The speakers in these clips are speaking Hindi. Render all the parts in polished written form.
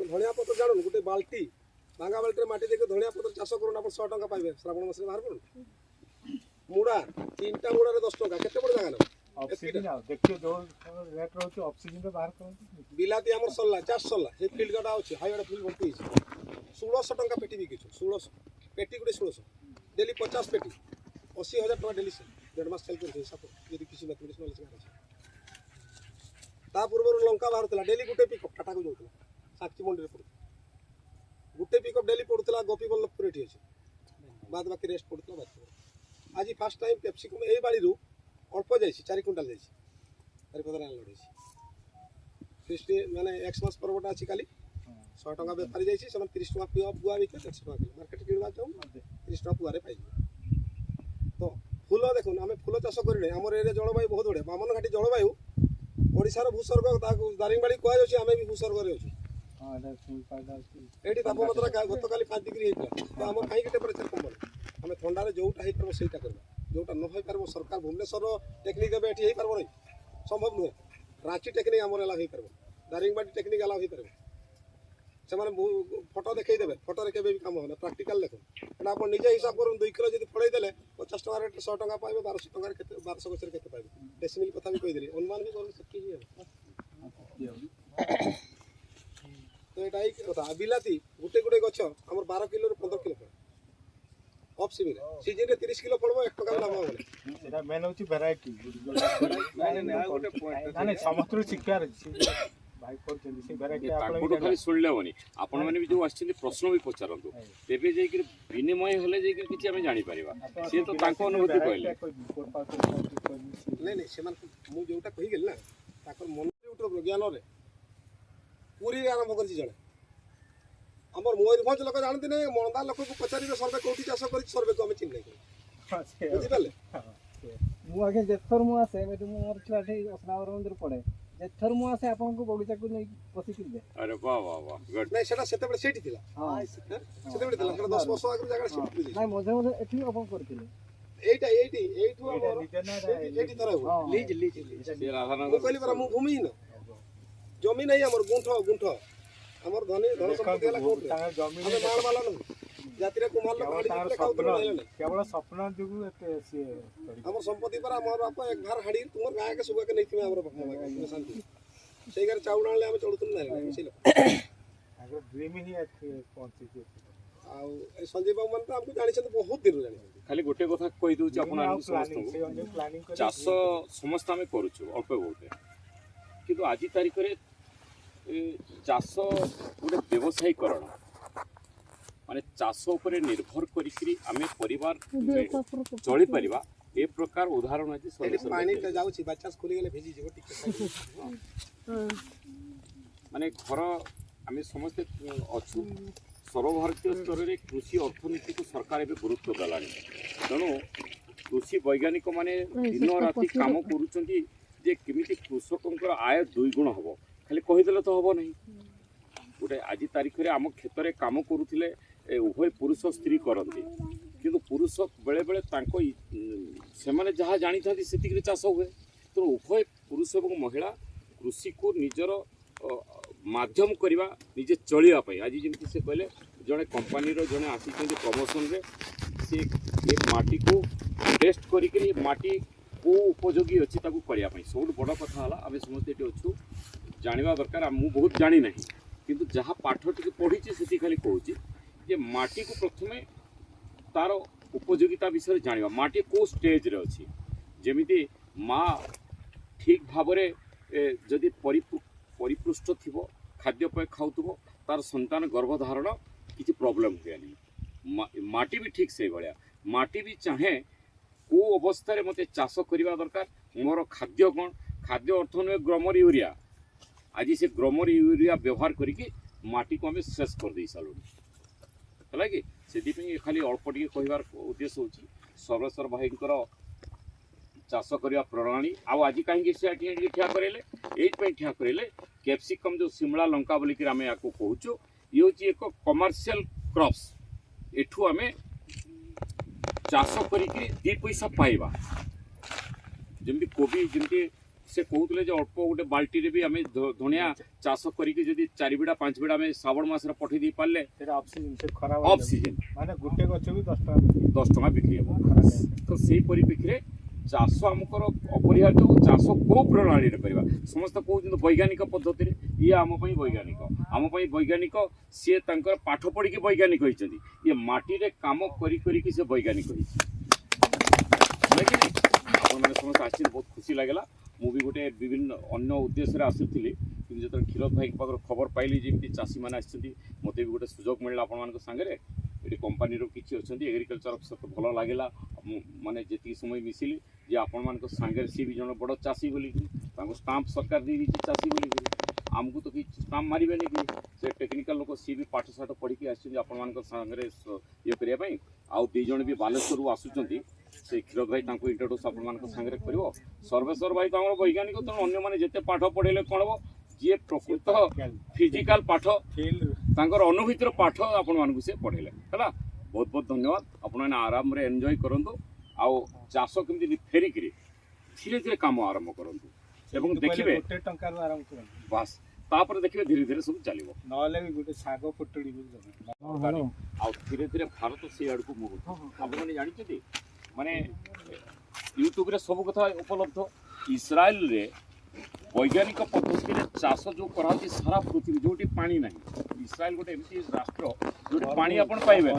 धनिया पत्र जानून गोटे बाल्टी भांगा बाल्टी माटी देके धनिया पत्र चाष करूँ आप 100 टका पाइबे श्रावण मास बाहर करूँ मुड़ा 3टा मुड़ा 10 टका केते बड़ जगह ऑक्सीजन देखियो जो रेट रहउछ ऑक्सीजन तो बाहर करन बिलाती हमर सल्ला चाष सल्ला से फील्ड गाडा अछि हाईवे फील्ड भर्ती 1600 टका पेटी बिकिछु 1600 पेटी गुटे 1600 डेली 50 पेटी 80,000 टका डेली से 1.5 मास चल कर हिसाब यदि किसी मैथमेटिक्स नॉलेज ता पूर्व लंका बाहर थला डेली गुटे पिकअप टाटा को जोतला साक्षी मंडी रे पड़ू गुटे पिकअप डेली पड़ुतला गोपी बल्लभपुर एठी अछि बाद बाकी रेस्ट पड़ुतला बात आज फर्स्ट टाइम पेप्सिकम ए बाड़ी रु अल्प जाइछि 4 क्विंटल जाइछि 4 पदर आन लड़ाइछि फिस्ट माने एक्स मास परबटा अछि काली 100 टका बेपारी जाइछि सम 30 टका पियो गुआ बिके 100 टका किलो मार्केट किनवा जाऊ 30 टका गुआ रे पाइबो तो फूल देखुन आमे फूल चाष करिने हमर एरिया जलवायु बहुत बढे बामन घाटी जलवायु ओडिसा रो भूस्वर्ग ताकू दारिंगबाड़ी कहै अछि आमे भी भूस्वर्ग रे अछि हां एटा फूल फायदा अछि एठी तापमात्रा गतकाली 5 डिग्री हेतला तो हम काई के टेम्परेचर कम बने आमे ठंडा रे जोटा हे परबो सेटा करबा जोटा न होई परबो सरकार भुवनेश्वर टेक्निक देबे एठी हे परबो नै संभव नुहे रांची टेक्निक हमर एला हे परबो दारिंगबाड़ी टेक्निक एला हे परबो से माने फोटो देखै देबे फोटो रे केबे भी काम होना प्रैक्टिकल देखो एटा अपन निजे हिसाब करू 2 किलो जदी फड़ै देले 50 टका रेट 100 टका पाइबे 1200 टका रे केते 1200 गछरे केते पाइबे डेसिमल कथा भी कहि देली अनुमान भी कर सकती है तो एटा एक कथा बिलाती गुटे गुटे गछ हमर 12 किलो रे 15 किलो ऑफ सीजन रे 30 किलो पड़बो 1 टका लाभ होले सेटा मेन होची वैरायटी नहीं गोटे पॉइंट माने समस्त शिकार भाई करछन से वैरायटी आपण खाली सुनले होनी आपण माने भी जो आछिन प्रश्न भी पचारंतु तेबे जे कि विनिमय हले जे कि किछि हमें जानि परिबा से तो ताको अनुभूति कहले नहीं नहीं से मु जोटा कहि गेल ना ताकर मन यूट्यूब ज्ञान रे पूरी आरंभ करछि जणे हमर मयूरभंज लोक जानते नहीं मनदा लोक को पचारिबे सर्वे कोठी चाष करि सर्वे को हम चिन्ह नहीं बुझि पाले मु आगे जेथर मु आसे मे मु मोर छला ठे असनावर मंदिर पड़े जेथर मु आसे आपन को बगीचा को नहीं पसी कर दे अरे वाह वाह वाह गुड नहीं सेटा सेते बेले सेठी थिला हां सेते बेले थिला सेटा 10 वर्ष आगु जगह सेठी नहीं मजे मजे एठी अपन करथिले एठू हमर एठी तरह लीज से राधानगर कहली पर मु भूमि न जमीन नहीं हमर गुंठ हमर धन संपत्ति वाला कोट जमीन हम माल वाला न जाति रे कुमार लोग हाड़ी ले खाउत नहीं केवल सपना जुगु एते से हमर संपत्ति पर हमर बाप एक घर हाड़ी तुमर गाय के सुबह के नहीं थमे हमर बाप शांति सेई घर चाउल आनले हम चलुतन नहीं से अगर ड्रीम ही पहुंची जे आ संजय बाबू मन तो हमको जानि छन बहुत दिन जानि खाली गोटे कथा कहि दउ छी आपण समस्त चाष समस्त हमें करूछु अल्प बहुत किंतु आज तारिख रे चाष गोटे व्यवसायीकरण माने चाष उपरे निर्भर करी आमे परिवार चली परिबा ए प्रकार उदाहरण अछि पानी के जाउ छी बच्चा खुली गेले भेजी जेबो टिके माने घर आमे समस्त अछु सर्वभारतीय स्तर रे कृषि अर्थनीति को सरकार एबे गुरुत्व दलानी तेणु कृषि वैज्ञानिक माने दिन राति काम करूचंती जे केमिति कृषकंकर आय 2 गुण हबो खाली कहिदेले तो हबो नहीं गोटे आज तारिख रे आम क्षेत्र में काम करुले उभय पुरुष स्त्री करती किंतु पुरुष बेले बेले तांको से माने जहाँ जानी था से चाष हुए तो उभय पुरुष और महिला कृषि को निजर माध्यम करवा निजे चलिया आज जमी से कहले जड़े कंपानी जड़े आसी प्रमोशन रे से ये माटी को टेस्ट करी माटी को उपयोगी अच्छी करने सब बड़ कथा है आम समस्त ये अच्छु जाना दरकार मु बहुत जानी ना किंतु जहाँ पाठ टी पढ़ी से खाली कहूँ जे माटी को प्रथमे तार उपयोगिता विषय जाना माटी को स्टेज रे अच्छी जमीती माँ ठीक भाव जदि परिपृष्ट थी खाद्यपय खाऊ तार संतान गर्भधारण किसी प्रॉब्लम हुए नहीं माटी भी ठीक से भाया माटी भी चाहे को अवस्था रे मते चाष करवा दरकार मोर खाद्य कौन खाद्य अर्थ नुहे ग्रोमर यूरिया आज से ग्रोमर यूरिया व्यवहार करके माटी को आम शेष कर दे सारू है कि से खाली अल्प टे कहार उद्देश्य हूँ सर्वेश्वर भाई चाष करवा प्रणाली आज कहीं ठिया करेले ये ठिया करेले कैप्सिकम जो शिमला लंका बोलिक आम या कहूँ ये हूँ एक कमर्शियल क्रॉप्स एठू आम चाष कर 2 पैसा पाइबा जमी कोबी जमी से कहते जे अल्प गोटे बाल्टी भी आम धनिया चाष करके जदि 4 बिड़ा 5 बिड़ा आम श्रावण मसरे पठे दे पारे ऑफ सीजन से खरा ऑफ सीजन माने गुटे गछ भी 10 टका 10 टका बिक्री हम तो से परिप्रेक्षी चाष आमकर अपरिहार्य चाष कौ प्रणाली करवा समस्त कहते वैज्ञानिक पद्धति ये आम वैज्ञानिक वैज्ञानिक सी पाठ पढ़ी वैज्ञानिक होती ये माटी काम करी से वैज्ञानिक मैंने समस्त आस बहुत खुशी लगेगा मुझे गोटे विभिन्न अन्य उद्देश्य आसूली कि जो क्षीर भाई पाख खबर पाइली जमी चाषी मैंने मत भी गोटे सुजोग मिलला आपण सागर ये कंपानी किसी अच्छा एग्रिकल्चर अफिसर तो भल लगे माने जी समय मिसिली जे आपण मान सागर सी भी जन बड़ चाषी बोली स्टाम्प सरकार दे चाषी बोली आमको तो किसी स्टाम्प मारे कि से टेक्निकल लोक सी भी पाठ साठ पढ़ी आसंगे ये करने आउ दीज भी बालेश्वर आसुँच से क्षीर भाई इंट्रोड्यूस आपंगे कर सर्वेश्वर भाई तो वैज्ञानिक तेणु अन्य मैंने जिते पाठ पढ़े कौन हम जी प्रकृत फिजिकाल पाठ अनुभूतिर पाठ आपण से पढ़े है बहुत बहुत धन्यवाद आपने आराम रे एंजॉय करंतु आउ चाष केमती फेरिक धीरे धीरे काम आरंभ करूँ देखिए बास तापर देखिए धीरे धीरे सब चलो ना फुटुड़ी धीरे धीरे भारत से आड़ को मुह आपने जानते माने यूट्यूब रे सब कथा उपलब्ध इस्राएल रे वैज्ञानिक पद्धति चाष जो करा सारा पृथ्वी जोटी पानी ना इस्राएल गोटे एमती राष्ट्र जो पानी आपण पाइबे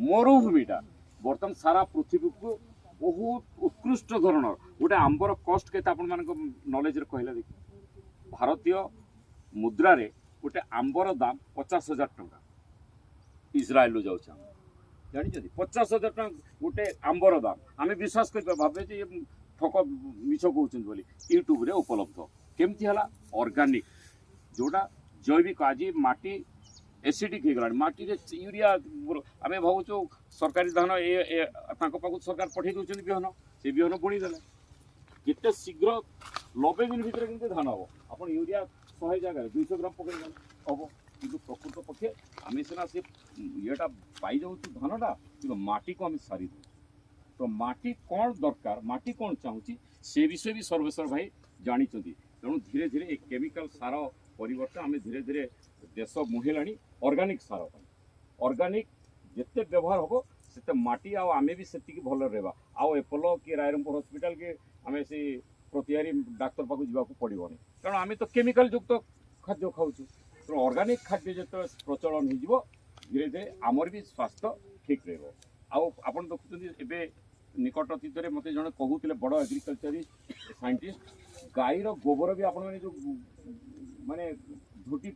मरुभूमिटा बर्तमान सारा पृथ्वी को बहुत उत्कृष्ट धरणर गोटे आंबर कस्ट के नॉलेज रे कहला देखिए भारतीय मुद्रा रे गोटे आंबर दाम 50,000 टंका इस्राएल जाऊँ जानी 50,000 टंका गोटे आंबर दाम आम विश्वास कर भावे ये ठक मिछ कहते बोली यूट्यूब रे उपलब्ध केमती है ऑर्गेनिक जोड़ा जैविक आज माटी एसिडिक हो गला माटी यूरिया आम भावुँ सरकारी धान ये पाखु सरकार पठे दूसरी बिहन से बिहन बुणी देले जिते शीघ्र 90 दिन भितर के धान हम आप यूरिया 100 जगह 200 ग्राम पकड़ हम कि प्रकृत पक्षे आम सीना से येटा पाई जाऊँ धानटा कि माटी को आम सारी दूँ तो माटी कौन दरकार माटी कौन चाहूँगी से विषय भी सर्वेश्वर भाई जानी तेणु धीरे धीरे एक केमिकल सार परिवर्तन आम धीरे धीरे देश मुहेला ऑर्गेनिक सार ऑर्गेनिक जिते व्यवहार हम से माटी आमे भी से भल रहा आउ एपोलो कि रायरंगपुर हॉस्पिटल के आम से प्रतिहारी डाक्तर पाक जावाक पड़ोनी कारण आम तो केमिकल युक्त खाद्य खाऊँ तेणु ऑर्गेनिक खाद्य जो प्रचलन हो धीरे धीरे आमर भी स्वास्थ्य ठीक रहा देखुं निकट अतीत मत जड़े कहते बड़ एग्रिकल्चरिस्ट साइंटिस्ट गाईर गोबर भी आपण जो माने झुटी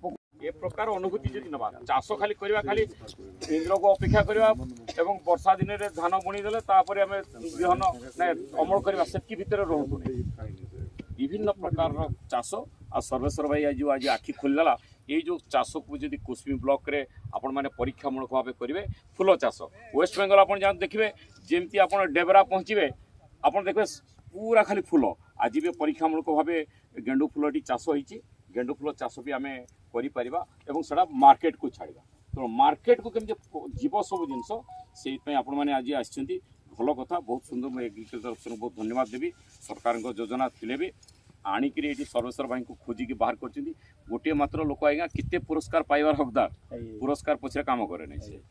ए प्रकार अनुभूति जी ना चाष खाली करवा खाली इंद्र को अपेक्षा करवा एवं वर्षा दिन में धान बुणीदे तापर आम बिहन अमल करवा से भितर रोहतु विभिन्न प्रकार चाष आ सर्वेश्वर भाई आज आज आखि खोलदेला ये जो चाष को जब कुसमी ब्लॉक रे आपण माने परीक्षामूलक भाव करेंगे फूल चाष वेस्ट बेंगल आप देखिए जमती आप डेबरा पहुँचे आप देखिए पूरा खाली फूल आज भी परीक्षामूलक भाव गेंडु फूलटी चाष होती गेंडु फूल चाष भी आम करा मार्केट को छाड़ा तो मार्केट को केमती जीव सब जिनस आपण मैंने आज आसछंती भल कथा बहुत सुंदर मैं एग्रिकल्चर अफिसर बहुत धन्यवाद देवी सरकार योजना थिले भी आणिक ये सर्वेश्वर भाई को खोजिकी बाहर कर गोटे मात्र लोक आज्ञा कितने पुरस्कार पाइबार हकदार पुरस्कार पछरे काम करे नहीं से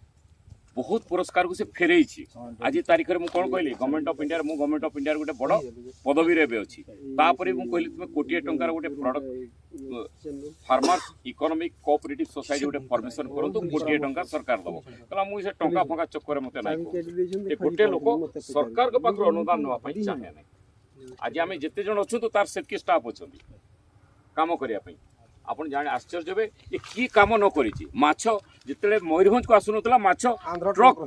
बहुत पुरस्कार को से फेरई आज तारीख में कौन कहली government of India government of India गोटे बड़ पदवी रे अच्छी तापर कहली तुम कोटी टंकार गोटे product farmers economic cooperative society गोटे परमिशन करंतु कोटी टंका सरकार दबो कला मुझे टंका फंका चक्कर मत नहीं गोटे लोक सरकार के पाखर अनुदान नापा चाहे ना आज आम जिते जन अच्छु तार से स्टाफ अच्छा काम करने आप जाने आश्चर्य हे ये कि कम न करी माछ जिते मयूरभंज को आसुनला माछ ट्रक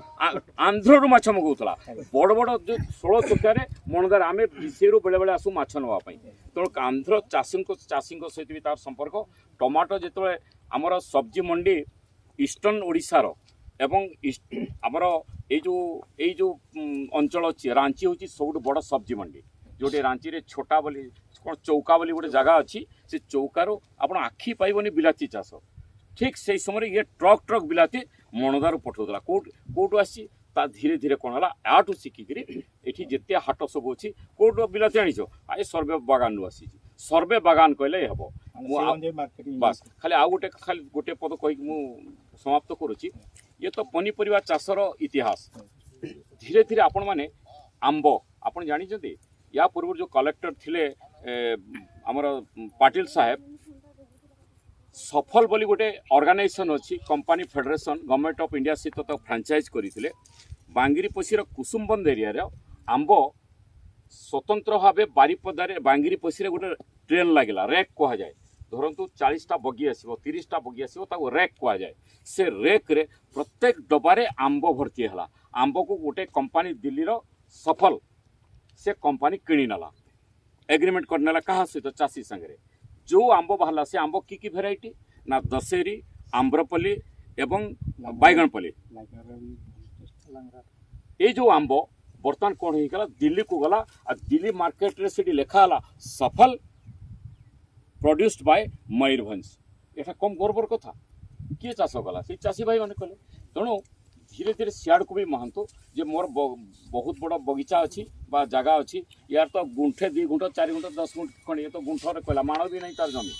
आंध्र माछ मगाऊला बड़ बड़ जो 16 चकिया मणदार आम विषय बेले बेले आसू माछ नापी तेणु आंध्र चाषी सहित भी तार संपर्क टमाटो जो आमर सब्जी मंडी ईस्टर्न ओडिशार एवं आमर ये जो अंचल अच्छी रांची हूँ सब बड़ सब्जी मंडी जोटे रांची रे छोटा बोली कौन चौका बोली गोटे जगह अच्छी से चौकार आप आखि पाइबनी बिलाती चाष ठीक से समय ये ट्रक ट्रक बिलाती मणदार पठाऊला कौटू आसी धीरे धीरे कौन है आठू शिखिकी ये जिते हाट सब अच्छी कौट बिलाती आनीच आए सर्वे बागान आसी सर्वे बागान कहले हम मार्केटिंग बास खाली गोटे पद कहीकि मु समाप्त करुच्ची ये तो पनीपरिया चाषर इतिहास धीरे धीरे आपण माने आंब आपण जानी या पूर्व जो कलेक्टर थिले हमर पाटिल साहेब सफल बोली गोटे ऑर्गेनाइजेशन अच्छी company federation government of India सहित तो फ्रांचाइज करते बांगिरीपोशीर कुसुमबंद एरिया आंब स्वतंत्र भाव बारिपदारे बांगिरीपोशी गोटे ट्रेन लगे रैक कह जाए धरतु 40टा बगी आसो 30टा बगी आसो रैक कह जाए से रैक रे प्रत्येक डबारे आंब भर्ती है आंब को गोटे कंपनी दिल्ली सफल से कंपनी किणी नाला एग्रीमेंट करनेला कहा सहित चाषी संगे जो आंब बाहला से आंब की भेराइटी ना दशहरी आम्रपल्ली एवं बैगनपल्ली ये जो आंब बर्तमान कौन हो दिल्ली को गला दिल्ली मार्केट रे से लेखा सफल प्रोड्यूस्ड बाय मयूरभंज एटा कम गर्वर कथा किए चाष कला से चाषी भाई मैंने कले तेणु धीरे धीरे सियाड़ को भी महंतु जे मोर बहुत बड़ बगीचा अच्छी जगह अच्छी यार तो गुंठे 2 गुंठ 4 गुंठ 10 गुंठ खंड ये तो गुंठर कहला माण भी नहीं तार जमी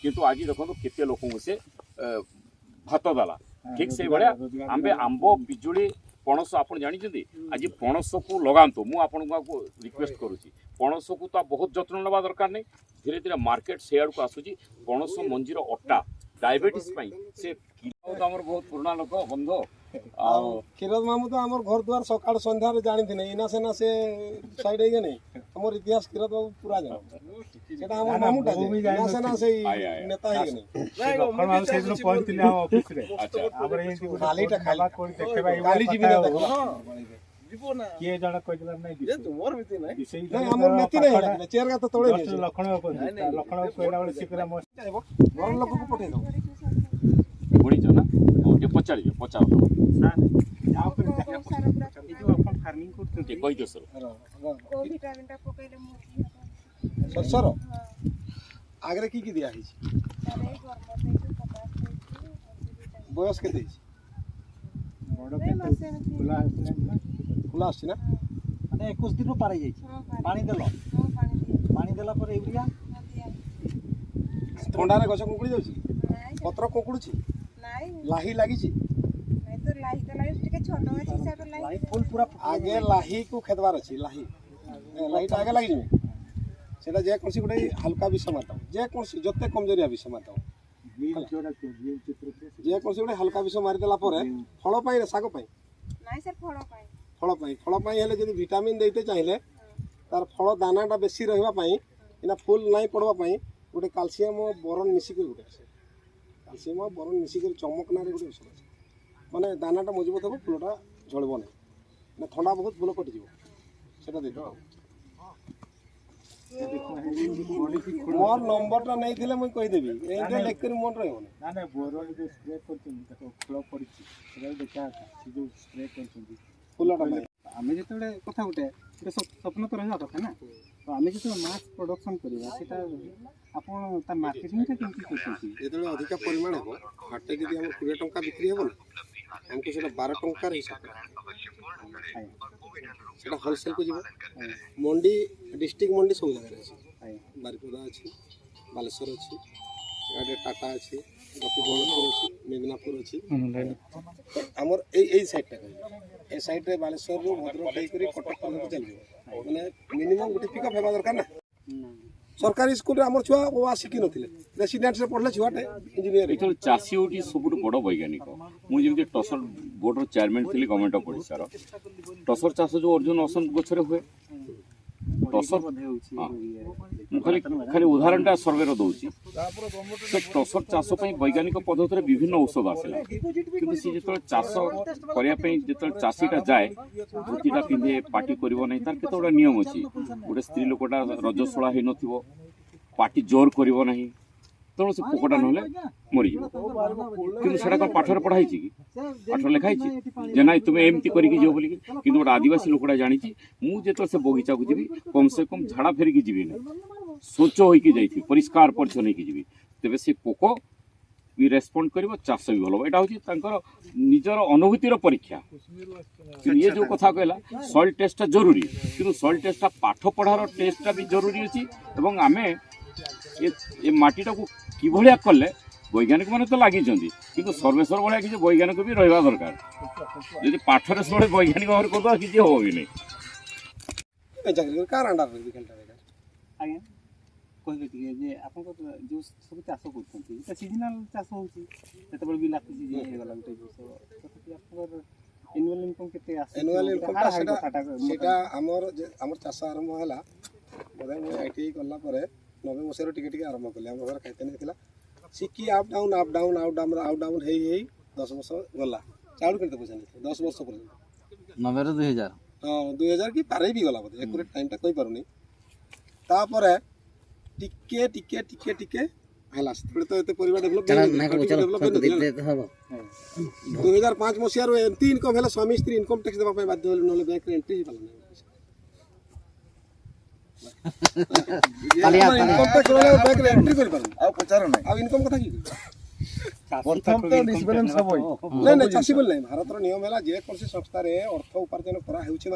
किंतु आज देखो केते लोक से भात देला ठीक से भाया आंबे आंब बिजुली पणस आपण जानी आज पणस को लगातु मु आपण को रिक्वेस्ट करुच्ची पणस को तो बहुत जत्न नवा दरकार नहीं धीरे धीरे मार्केट सेआड़ को आसूची पणस मंजीर अटा डायबिटीज से आमर बहुत पुराना लोक बंध क्षीरोद मामू तो आमर घर द्वार सकाळ संध्या जानी थे इना सेना से साइड है नहीं हमर इतिहास क्षीरोद बाबू पूरा जान सेटा हमर मामूटा इना सेना से नेता है नहीं लखन बाबू से दिन पहुंचले हम ऑफिस रे अच्छा आबरे एंटी खालीटा खाली कोड देखबा काली जीवी ना देखो जीवो ना के जण कइला नै ये तुमर मिति नहीं नहीं हमर मिति नहीं चेयर का तो तोड़े नहीं लखन बाबू कहला वाले सिकरा मस्त घर लोग को पठे दो बुढ़ी जो ना ओके पचाड़ सर जाओ पर ए जो अपन फार्मिंग करते कही दो सर को विटामिन टा पकैले मोती सरसर आगरे की दिया है अरे गरम देई 50 बयस के देई बड़ के खुला खुला आछि ना माने 21 दिन पार जाई पानी देलो पानी देला पर यूरिया ठंडा रे गछ कुकुड़ी जाउची पत्र कुकुड़ुची नहीं लाही लागिची नहीं तो लाही तो लाही टिके छोटो है हिसाब लाही लाइफ फुल पूरा आगे लाही को खेदवार अछि लाही लाही आगे लागि जमे सेटा जे कोनसी गुडे हल्का विष मारता जे कोनसी जत्ते कमजोरिया विष मारता ग्रीन जोड़ा के ग्रीन चित्र जे कोनसी गुडे हल्का विष मारि देला परे फळ पाई साग पाई नहीं सर फळ पाई हेले जदि विटामिन देते चाहिए तार फल दानाटा बेसी रहिबा पाई इना फुल नहीं पड़वा पाई गोटे कैल्शियम बोरन मिसिक गोटे कैल्शियम बोरन मिसिक चमकना रे गोटे औषध माने दानाटा मजबूत हो फुलटा झड़ब ना ठंडा बहुत फुल कटिज सेटा दे मोर नंबरटा नहीं थिले मैं कहि देबी एंटे लेख कर मन रहबो ना ना बोरन जो स्प्रे करछन देखो फ्लो पड़छि सेटा देखा से जो स्प्रे करछन फुलटा आमे जेतबे कथा गुटे स्वप्न तो रहबा कथा ना तो आमे जेतबे मास प्रोडक्शन करिवा सेटा आपण ता मार्केटिंग के केमति करछन जेतबे अधिक परिमाण हो हाटे जदि हम 20 टंका बिक्री हेबो ना हमको सेटा 12 टंका रे हिसाब सेटा होलसेल को जीवो मंडी डिस्ट्रिक्ट मंडी सब जगह रे बारिपदा अछि बालेश्वर अछि एडे टाटा अछि गोपीबल्लभपुर अछि मेदिनापुर अछि हमर एई साइड टा ए साइड रे बालेश्वर रो भद्रक कई करी कटक तक चल माने मिनिमम गुटे पिकअप हेबा दरकार ना सरकारी स्कूल रे हमर छुआ वो शिखि नथिले रेसिडेंट से पढ़ले छुआटे इंजीनियर ये चाषी होटी सबुठ बड़ वैज्ञानिक मुझे टसर बोर्ड चेयरमैन थी गवर्नमेंट ऑफ ओडिशा टसर चाष जो अर्जुन असन गछरे हुए टसर खाली खाली उदाहरणटा सर्वे दौची से टसर चाष वैज्ञानिक पद्धति विभिन्न औषध आसला कि सी जो चाष करने जो चाषीटा जाए धोतीटा पिंधे पार्टी कर तार केत गुड़ा नियम अच्छी गोटे स्त्री लोकटा रजस्वला हो न पार्टी जोर करना तेणु से पोकटा ना मरी कि पाठर पढ़ाई कि पाठ लिखाई जे ना तुम्हें एमती करके जीव बोलिक कि गोटे आदिवासी लोकटा जानी मुझे से बगीचा को जी कम से कम झाड़ा फेरिकी जी स्वच्छ होकर जाइए परिष्कार परिच्छन होकर जी तेज से पोक भी रेस्पॉन्ड कर चाष भी भल यहाँ हूँ निजर अनुभूतिर परीक्षा कि ये जो कथा कहला सॉइल टेस्टा जरूरी कि सॉइल टेस्टा पाठ पढ़ार टेस्टा भी जरूरी अच्छी आमे ଏ ମାଟିଟାକୁ କିଭଳିଆ କଲେ ବୈଜ୍ଞାନିକ ମାନେ ତ ଲାଗିଛନ୍ତି କିନ୍ତୁ ସର୍ବେଶ୍ୱର ଭଳିଆ କିଛି ବୈଜ୍ଞାନିକ ବି ରହିବା ଦରକାର। ଯଦି ପାଠରେ ସବୁବେଳେ ବୈଜ୍ଞାନିକ ଭାବରେ କରିଦେବା କିଛି ହବ ବି ନାହିଁ। ଚାକିରି କରି କାହାର ଅଣ୍ଡା ରହିବି ଖାଲିଟା ବେକାର। ଆଜ୍ଞା କହିବେ ଟିକେ ଯେ ଆପଣଙ୍କର ଯେଉଁ ସବୁ ଚାଷ କରୁଛନ୍ତି এটা ସିଜନାଲ ଚାଷ ହେଉଛି ଯେତେବେଳେ ବିଲାତି ସିଜନ ହେଇଗଲା ଗୋଟେ ବର୍ଷ ତଥାପି ଆପଣଙ୍କର ଆନୁଆଲ ଇନକମ୍ କେତେ ଆସୁଛି? ଆନୁଆଲ ଇନକମ୍ ସେଇଟା ଆମର ଚାଷ ଆରମ୍ଭ ହେଲା ବୋଧେ ମୁଁ ITI କଲା ପରେ 90 ମସିହାରୁ ଟିକେ ଟିକେ ଆରମ୍ଭ କଲି। ଆମ ଘରେ ଖାଇତେ ନେଇଥିଲା ଶିଖି ଅପ୍ ଡାଉନ୍ ହେଇ 10 ବର୍ଷ ଗଲା। ଚାଉଳ କେତେ ପଇସା ନେଇଥିଲା 10 ବର୍ଷ ପର୍ଯ୍ୟନ୍ତ 90ରୁ 2000। ହଁ 2000 କି ପାରେ ବି ଗଲା ବୋଧେ ଏକୁରେଟ୍ ଟାଇମ୍ଟା କହିପାରୁନି। ତାପରେ ଟିକେ ଟିକେ ଟିକେ ଟିକେ ହେଲା ସେତେବେଳେ ତ ଏତେ ପରିବା ଡେଭଲପ୍ 2005 ମସିହାରୁ ଏମିତି ଇନକମ୍ ହେଲା ସ୍ୱାମୀ ସ୍ତ୍ରୀ ଇନକମ୍ ଟ୍ୟାକ୍ସ ଦେବା ପାଇଁ ବାଧ୍ୟ ହେଲୁ ନହେଲେ ବ୍ୟାଙ୍କରେ ଏଣ୍ଟ୍ରି ହେଇପାରିଲା ନାହିଁ। ଇନକମ୍ ଟ୍ୟାକ୍ସ ରହିଲେ ବ୍ୟାଙ୍କରେ ଏଣ୍ଟ୍ରି କରିପାରୁନି ଆଉ ପଚାର ନାହିଁ। ଆଉ ଇନକମ୍ କଥା କି ପ୍ରଥମ ତ ଡିସବାଲାନ୍ସ ହବ। ନାଇଁ ଚାଷୀ ବୋଲି ନାହିଁ ଭାରତର ନିୟମ ହେଲା ଯେକୌଣସି ସଂସ୍ଥାରେ ଅର୍ଥ ଉପାର୍ଜନ କରାହେଉଛି